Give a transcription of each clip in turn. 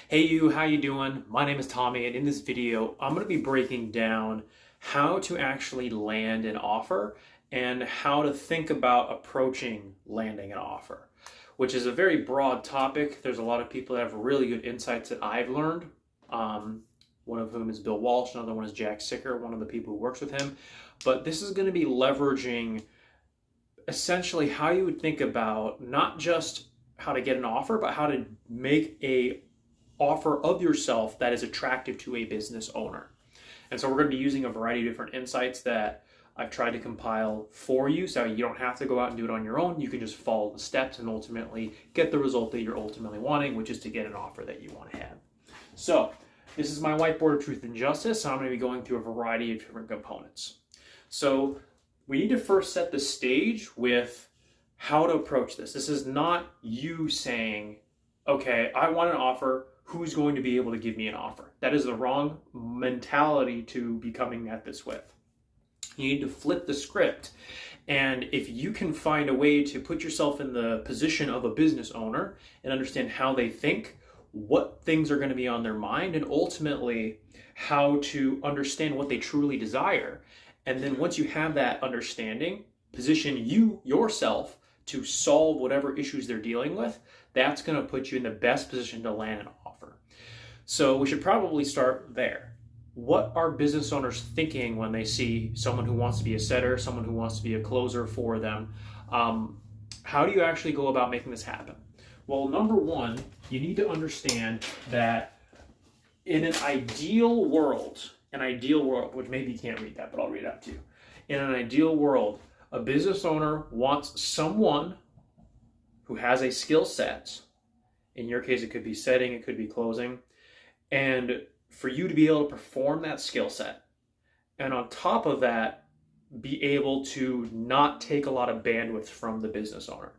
Hey you, how you doing? My name is Tommy, and in this video, I'm going to be breaking down how to actually land an offer and how to think about approaching landing an offer, which is a very broad topic. There's a lot of people that have really good insights that I've learned. One of whom is Bill Walsh, another one is Jack Sicker, one of the people who works with him. But this is going to be leveraging essentially how you would think about not just how to get an offer, but how to make a offer of yourself that is attractive to a business owner. And so we're going to be using a variety of different insights that I've tried to compile for you, so you don't have to go out and do it on your own. You can just follow the steps and ultimately get the result that you're ultimately wanting, which is to get an offer that you want to have. So this is my whiteboard of truth and justice, and I'm going to be going through a variety of different components. So we need to first set the stage with how to approach this. This is not you saying, okay, I want an offer. Who's going to be able to give me an offer? That is the wrong mentality to be coming at this with. You need to flip the script. And if you can find a way to put yourself in the position of a business owner and understand how they think, what things are going to be on their mind, and ultimately how to understand what they truly desire. And then once you have that understanding, position yourself to solve whatever issues they're dealing with, that's going to put you in the best position to land an offer. So we should probably start there. What are business owners thinking when they see someone who wants to be a setter, someone who wants to be a closer for them? How do you actually go about making this happen? Well, number one, you need to understand that in an ideal world, which maybe you can't read that, but I'll read it out to you. In an ideal world, a business owner wants someone who has a skill set. In your case, it could be setting, it could be closing. And for you to be able to perform that skill set. And on top of that, be able to not take a lot of bandwidth from the business owner.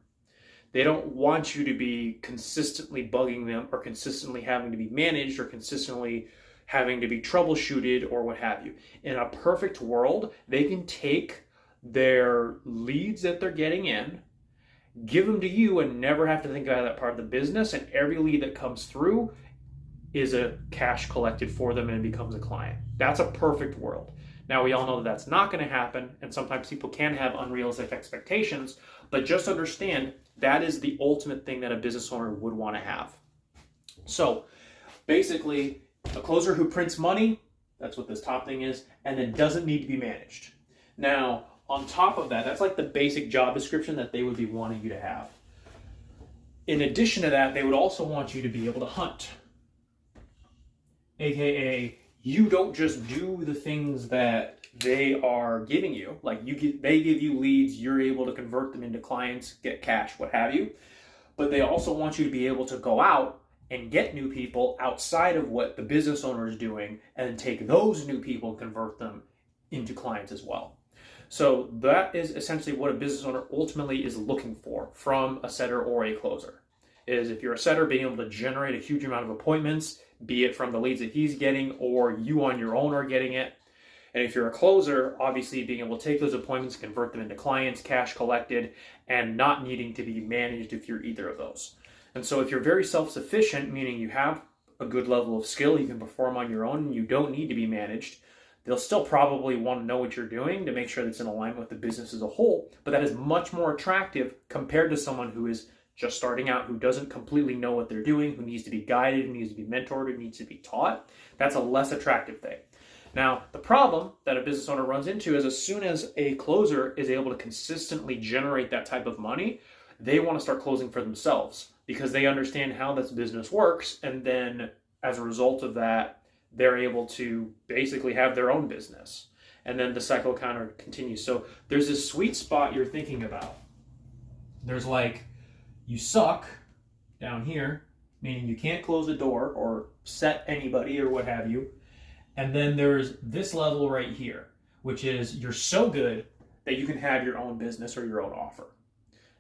They don't want you to be consistently bugging them or consistently having to be managed or consistently having to be troubleshooted or what have you. In a perfect world, they can take their leads that they're getting in, give them to you, and never have to think about that part of the business, and every lead that comes through is a cash collected for them and becomes a client. That's a perfect world. Now, we all know that that's not going to happen, and sometimes people can have unrealistic expectations, but just understand that is the ultimate thing that a business owner would want to have. So basically, a closer who prints money, that's what this top thing is, and then doesn't need to be managed. Now, on top of that, that's like the basic job description that they would be wanting you to have. In addition to that, they would also want you to be able to hunt. AKA, you don't just do the things that they are giving you. Like they give you leads, you're able to convert them into clients, get cash, what have you. But they also want you to be able to go out and get new people outside of what the business owner is doing, and then take those new people and convert them into clients as well. So that is essentially what a business owner ultimately is looking for from a setter or a closer. Is if you're a setter, being able to generate a huge amount of appointments, be it from the leads that he's getting or you on your own are getting it. And if you're a closer, obviously being able to take those appointments, convert them into clients, cash collected, and not needing to be managed if you're either of those. And so if you're very self-sufficient, meaning you have a good level of skill, you can perform on your own, and you don't need to be managed, they'll still probably want to know what you're doing to make sure that's in alignment with the business as a whole. But that is much more attractive compared to someone who is just starting out, who doesn't completely know what they're doing, who needs to be guided, who needs to be mentored, who needs to be taught. That's a less attractive thing. Now, the problem that a business owner runs into is as soon as a closer is able to consistently generate that type of money, they want to start closing for themselves because they understand how this business works. And then as a result of that, they're able to basically have their own business. And then the cycle kind of continues. So there's this sweet spot you're thinking about. There's like, you suck down here, meaning you can't close a door or set anybody or what have you. And then there's this level right here, which is you're so good that you can have your own business or your own offer.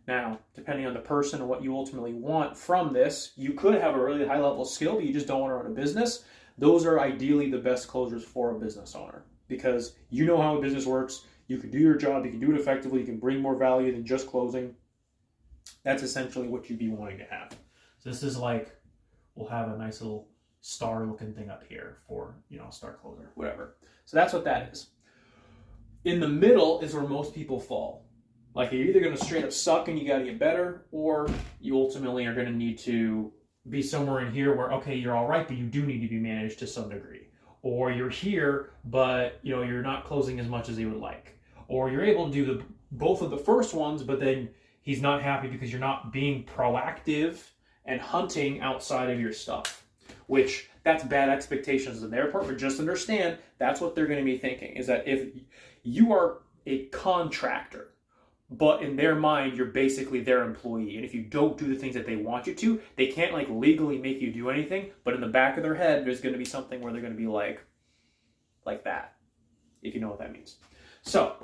Now, depending on the person and what you ultimately want from this, you could have a really high level of skill, but you just don't want to run a business. Those are ideally the best closers for a business owner because you know how a business works. You can do your job, you can do it effectively, you can bring more value than just closing. That's essentially what you'd be wanting to have. So this is like, we'll have a nice little star looking thing up here for, star closer, whatever. So that's what that is. In the middle is where most people fall. Like, you're either going to straight up suck and you got to get better, or you ultimately are going to need to be somewhere in here where, okay, you're all right, but you do need to be managed to some degree. Or you're here, but you're not closing as much as you would like. Or you're able to do both of the first ones, but then he's not happy because you're not being proactive and hunting outside of your stuff. Which, that's bad expectations on their part, but just understand that's what they're going to be thinking, is that if you are a contractor, but in their mind, you're basically their employee. And if you don't do the things that they want you to, they can't like legally make you do anything. But in the back of their head, there's going to be something where they're going to be like that, if you know what that means. So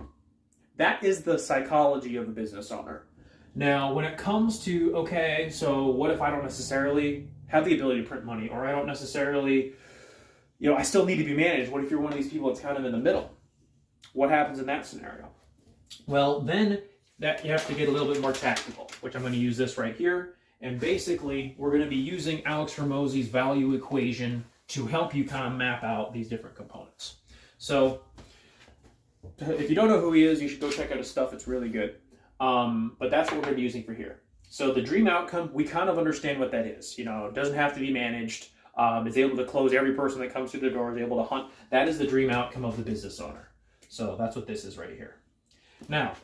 that is the psychology of a business owner. Now, when it comes to, okay, so what if I don't necessarily have the ability to print money, or I don't necessarily, I still need to be managed. What if you're one of these people that's kind of in the middle? What happens in that scenario? Well, then that you have to get a little bit more tactical, which I'm going to use this right here. And basically, we're going to be using Alex Hormozi's value equation to help you kind of map out these different components. So if you don't know who he is, you should go check out his stuff. It's really good. But that's what we're going to be using for here. So the dream outcome, we kind of understand what that is. It doesn't have to be managed. Is able to close every person that comes through the door, is able to hunt. That is the dream outcome of the business owner. So that's what this is right here. Now,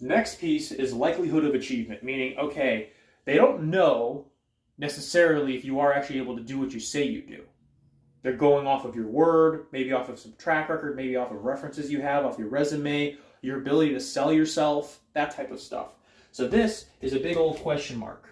next piece is likelihood of achievement, meaning, okay, they don't know necessarily if you are actually able to do what you say you do. They're going off of your word, maybe off of some track record, maybe off of references you have, off your resume, your ability to sell yourself, that type of stuff. So this is a big old question mark.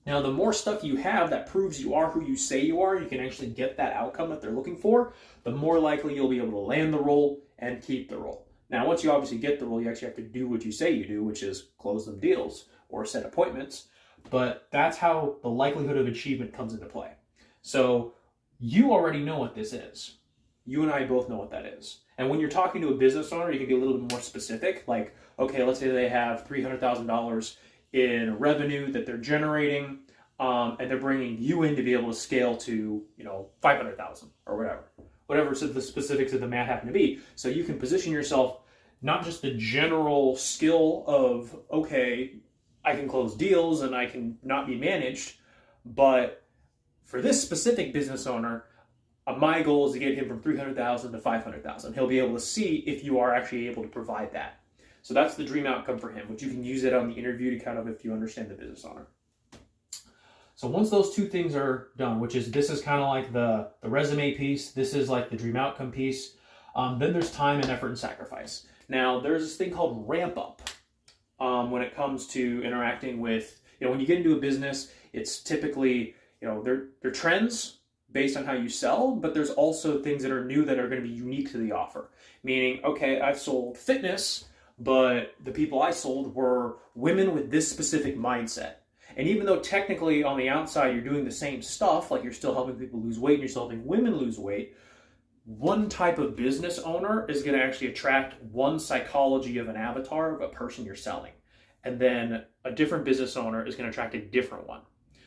Now, the more stuff you have that proves you are who you say you are, you can actually get that outcome that they're looking for, the more likely you'll be able to land the role and keep the role. Now, once you obviously get the role, you actually have to do what you say you do, which is close them deals or set appointments. But that's how the likelihood of achievement comes into play. So you already know what this is. You and I both know what that is. And when you're talking to a business owner, you can be a little bit more specific. Like, okay, let's say they have $300,000 in revenue that they're generating, and they're bringing you in to be able to scale to, 500,000 or whatever the specifics of the math happen to be. So you can position yourself, not just the general skill of, okay, I can close deals and I can not be managed, but for this specific business owner, my goal is to get him from 300,000 to 500,000. He'll be able to see if you are actually able to provide that. So that's the dream outcome for him, which you can use it on the interview to kind of, if you understand the business owner. So once those two things are done, this is kind of like the resume piece, this is like the dream outcome piece, then there's time and effort and sacrifice. Now, there's this thing called ramp up when it comes to interacting with, when you get into a business, it's typically, they're trends based on how you sell, but there's also things that are new that are going to be unique to the offer. Meaning, okay, I've sold fitness, but the people I sold were women with this specific mindset. And even though technically on the outside you're doing the same stuff, like you're still helping people lose weight and you're still helping women lose weight, one type of business owner is going to actually attract one psychology of an avatar of a person you're selling. And then a different business owner is going to attract a different one.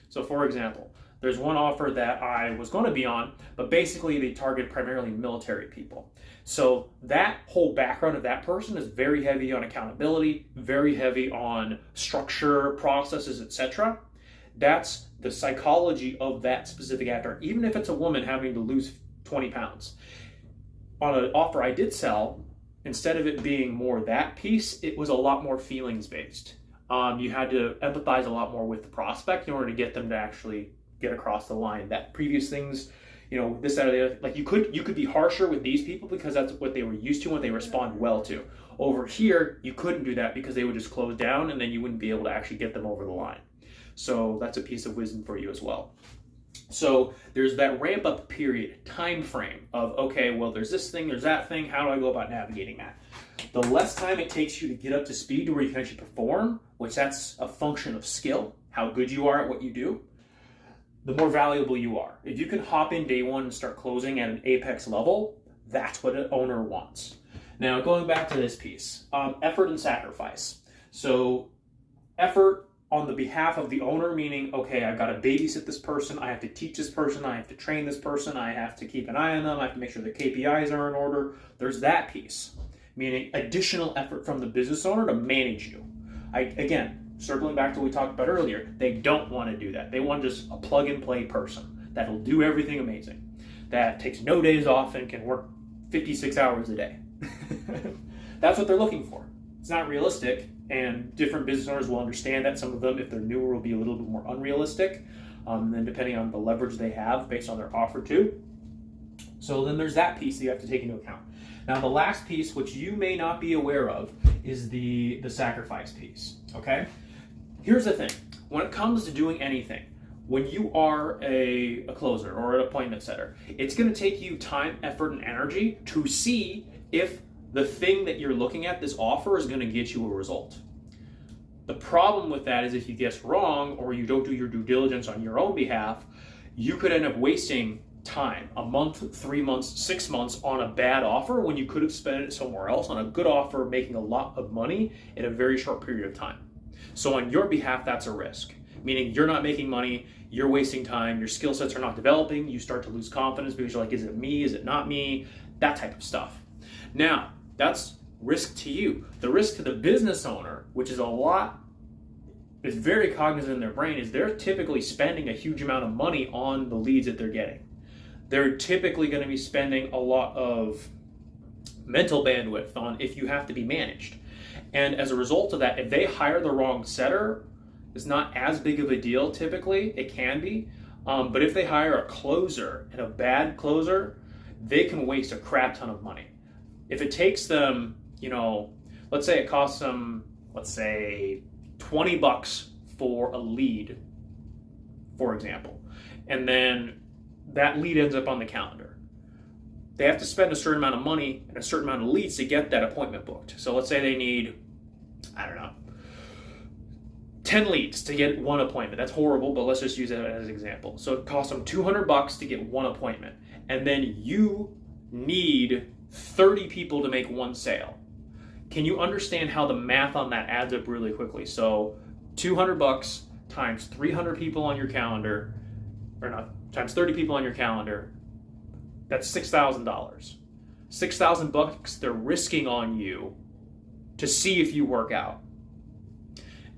So for example, there's one offer that I was going to be on, but basically they target primarily military people. So that whole background of that person is very heavy on accountability, very heavy on structure, processes, etc. That's the psychology of that specific actor, even if it's a woman having to lose 20 pounds. On an offer I did sell, instead of it being more that piece, it was a lot more feelings based. You had to empathize a lot more with the prospect in order to get them to actually get across the line. That previous things, this, that, or the other, like you could be harsher with these people because that's what they were used to and what they respond well to. Over here, you couldn't do that because they would just close down and then you wouldn't be able to actually get them over the line. So that's a piece of wisdom for you as well. So there's that ramp up period, time frame of, okay, well, there's this thing, there's that thing, how do I go about navigating that? The less time it takes you to get up to speed to where you can actually perform, which that's a function of skill, how good you are at what you do, the more valuable you are. If you can hop in day one and start closing at an apex level, that's what an owner wants. Now, going back to this piece, effort and sacrifice. So effort on the behalf of the owner, meaning, okay, I've got to babysit this person, I have to teach this person, I have to train this person, I have to keep an eye on them, I have to make sure the KPIs are in order. There's that piece, meaning additional effort from the business owner to manage you. Again, circling back to what we talked about earlier, they don't want to do that. They want just a plug-and-play person that'll do everything amazing, that takes no days off and can work 56 hours a day. That's what they're looking for. It's not realistic, and different business owners will understand that. Some of them, if they're newer, will be a little bit more unrealistic, then depending on the leverage they have based on their offer too. So then there's that piece that you have to take into account. Now the last piece, which you may not be aware of, is the sacrifice piece, okay? Here's the thing. When it comes to doing anything, when you are a closer or an appointment setter, it's going to take you time, effort, and energy to see if the thing that you're looking at, this offer, is going to get you a result. The problem with that is if you guess wrong or you don't do your due diligence on your own behalf, you could end up wasting time, a month, 3 months, 6 months on a bad offer when you could have spent it somewhere else on a good offer, making a lot of money in a very short period of time. So on your behalf, that's a risk, meaning you're not making money, you're wasting time, your skill sets are not developing, you start to lose confidence because you're like, is it me, is it not me, that type of stuff. Now, that's risk to you. The risk to the business owner, which is very cognizant in their brain, is they're typically spending a huge amount of money on the leads that they're getting. They're typically going to be spending a lot of mental bandwidth on if you have to be managed. And as a result of that, if they hire the wrong setter, it's not as big of a deal typically. It can be. But if they hire a closer and a bad closer, they can waste a crap ton of money. If it takes them, let's say it costs them, $20 for a lead, for example, and then that lead ends up on the calendar. They have to spend a certain amount of money and a certain amount of leads to get that appointment booked. So let's say they need, 10 leads to get one appointment. That's horrible, but let's just use that as an example. So it costs them $200 to get one appointment. And then you need 30 people to make one sale. Can you understand how the math on that adds up really quickly? So $200 times 300 people on your calendar, times 30 people on your calendar, that's $6,000. $6,000 they're risking on you to see if you work out.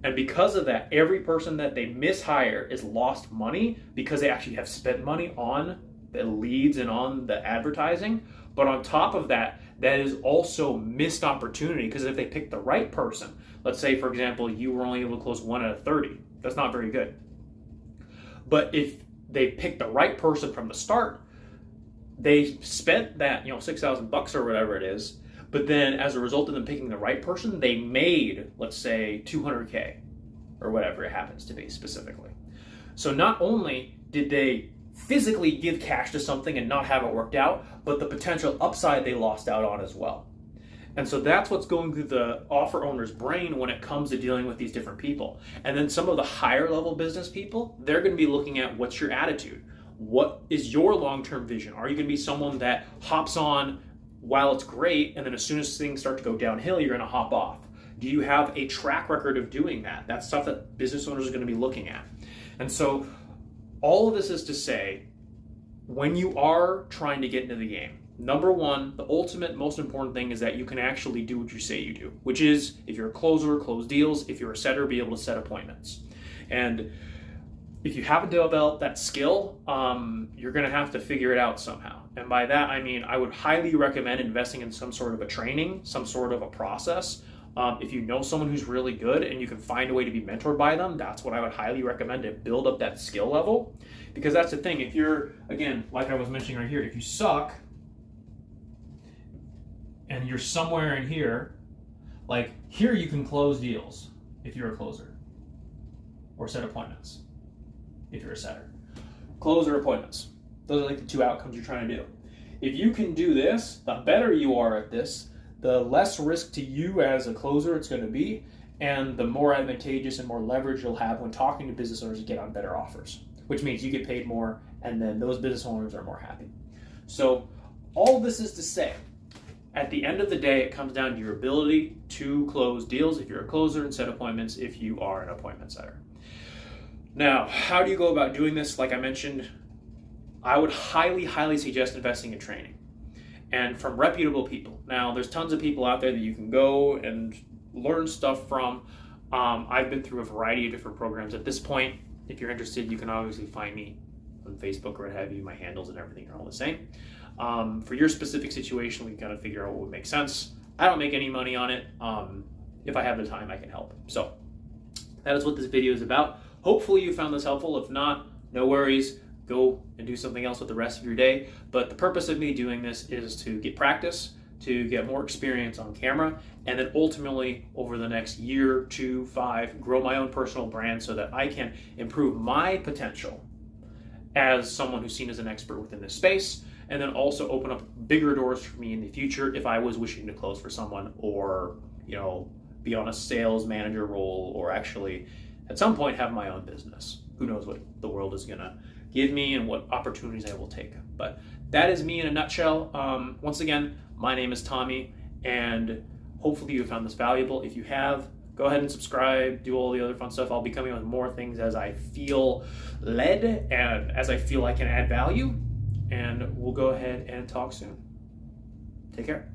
And because of that, every person that they mishire is lost money because they actually have spent money on the leads and on the advertising. But on top of that, that is also missed opportunity, because if they pick the right person, let's say, for example, you were only able to close 1 out of 30, that's not very good. But if they pick the right person from the start, they spent that, $6,000 or whatever it is, but then as a result of them picking the right person, they made, let's say, $200K or whatever it happens to be specifically. So not only did they physically give cash to something and not have it worked out, but the potential upside they lost out on as well. And so that's what's going through the offer owner's brain when it comes to dealing with these different people. And then some of the higher level business people, they're going to be looking at what's your attitude. What is your long-term vision? Are you going to be someone that hops on while it's great, and then as soon as things start to go downhill, you're going to hop off? Do you have a track record of doing that? That's stuff that business owners are going to be looking at. And so all of this is to say, when you are trying to get into the game, number one, the ultimate most important thing is that you can actually do what you say you do, which is, if you're a closer, close deals. If you're a setter, be able to set appointments. And if you haven't developed that skill, you're going to have to figure it out somehow. And by that, I mean, I would highly recommend investing in some sort of a training, some sort of a process. If you know someone who's really good and you can find a way to be mentored by them, that's what I would highly recommend to build up that skill level. Because that's the thing, if you're, again, like I was mentioning right here, if you suck and you're somewhere in here, like here you can close deals if you're a closer, or set appointments if you're a setter. Close or appointments. Those are like the two outcomes you're trying to do. If you can do this, the better you are at this, the less risk to you as a closer it's going to be, and the more advantageous and more leverage you'll have when talking to business owners to get on better offers, which means you get paid more, and then those business owners are more happy. So all this is to say, at the end of the day, it comes down to your ability to close deals if you're a closer and set appointments if you are an appointment setter. Now, how do you go about doing this? Like I mentioned, I would highly suggest investing in training and from reputable people. Now, there's tons of people out there that you can go and learn stuff from. I've been through a variety of different programs. At this point, if you're interested, you can obviously find me on Facebook or what have you. My handles and everything are all the same. For your specific situation, we can kind of figure out what would make sense. I don't make any money on it. If I have the time, I can help. So that is what this video is about. Hopefully you found this helpful. If not, no worries. Go and do something else with the rest of your day. But the purpose of me doing this is to get practice, to get more experience on camera, and then ultimately over the next year, 2, 5, grow my own personal brand so that I can improve my potential as someone who's seen as an expert within this space, and then also open up bigger doors for me in the future if I was wishing to close for someone, or be on a sales manager role, or actually at some point have my own business. Who knows what the world is gonna give me and what opportunities I will take. But that is me in a nutshell. Once again, my name is Tommy, and hopefully you found this valuable. If you have, go ahead and subscribe, do all the other fun stuff. I'll be coming with more things as I feel led and as I feel I can add value. And we'll go ahead and talk soon. Take care.